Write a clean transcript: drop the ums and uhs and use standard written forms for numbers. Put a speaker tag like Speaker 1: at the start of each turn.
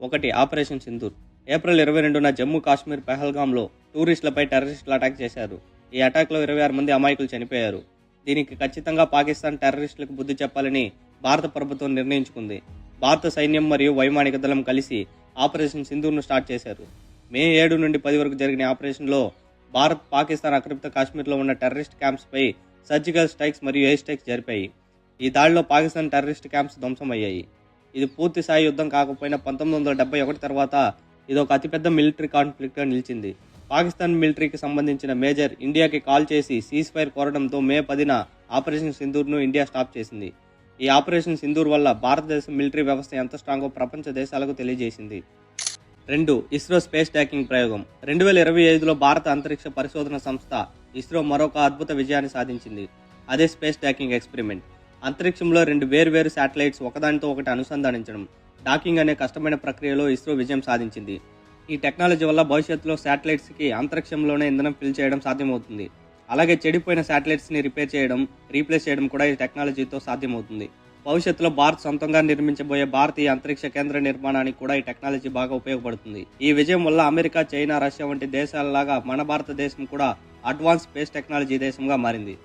Speaker 1: ఒకటి operation Sindoor. April 22న Jammu Kashmir పెహల్గాంలో టూరిస్టులపై టెర్రరిస్టులు attack చేశారు. ఈ అటాక్లో 26 మంది అమాయకులు చనిపోయారు. దీనికి ఖచ్చితంగా పాకిస్తాన్ టెర్రరిస్టులకు బుద్ధి చెప్పాలని భారత ప్రభుత్వం నిర్ణయించుకుంది. భారత సైన్యం మరియు వైమానిక దళం కలిసి ఆపరేషన్ సింధూర్ను స్టార్ట్ చేశారు. మే 7 నుండి 10 వరకు జరిగిన ఆపరేషన్లో భారత్, పాకిస్తాన్ ఆక్రమిత కాశ్మీర్లో ఉన్న టెర్రరిస్ట్ క్యాంప్స్పై సర్జికల్ స్ట్రైక్స్ మరియు ఎయిర్ స్ట్రైక్స్ జరిపాయి. ఈ దాడిలో పాకిస్తాన్ టెర్రరిస్ట్ క్యాంప్స్ ధ్వంసమయ్యాయి. ఇది పూర్తి స్థాయి యుద్ధం కాకపోయినా 1971 తర్వాత ఇది ఒక అతిపెద్ద మిలిటరీ కాన్ఫ్లిక్ట్గా నిలిచింది. పాకిస్తాన్ మిలిటరీకి సంబంధించిన మేజర్ ఇండియాకి కాల్ చేసి సీజ్ ఫైర్ కోరడంతో మే 10న ఆపరేషన్ సింధూర్ను ఇండియా స్టాప్ చేసింది. ఈ ఆపరేషన్ సింధూర్ వల్ల భారతదేశం మిలిటరీ వ్యవస్థ ఎంత స్ట్రాంగో ప్రపంచ దేశాలకు తెలియజేసింది. 2. ఇస్రో స్పేస్ ట్యాకింగ్ ప్రయోగం. 2025లో భారత అంతరిక్ష పరిశోధన సంస్థ ఇస్రో మరొక అద్భుత విజయాన్ని సాధించింది. అదే స్పేస్ ట్యాకింగ్ ఎక్స్పెరిమెంట్. అంతరిక్షంలో 2 వేర్వేరు శాటిలైట్స్ ఒకదానితో ఒకటి అనుసంధానించడం, డాకింగ్ అనే కష్టమైన ప్రక్రియలో ఇస్రో విజయం సాధించింది. ఈ టెక్నాలజీ వల్ల భవిష్యత్తులో శాటిలైట్స్కి అంతరిక్షంలోనే ఇంధనం ఫిల్ చేయడం సాధ్యమవుతుంది. అలాగే చెడిపోయిన శాటిలైట్స్ని రిపేర్ చేయడం, రీప్లేస్ చేయడం కూడా ఈ టెక్నాలజీతో సాధ్యమవుతుంది. భవిష్యత్తులో భారత్ సొంతంగా నిర్మించబోయే భారతీయ అంతరిక్ష కేంద్ర నిర్మాణానికి కూడా ఈ టెక్నాలజీ బాగా ఉపయోగపడుతుంది. ఈ విజయం వల్ల అమెరికా, చైనా, రష్యా వంటి దేశాలలాగా మన భారతదేశం కూడా అడ్వాన్స్ స్పేస్ టెక్నాలజీ దేశంగా మారింది.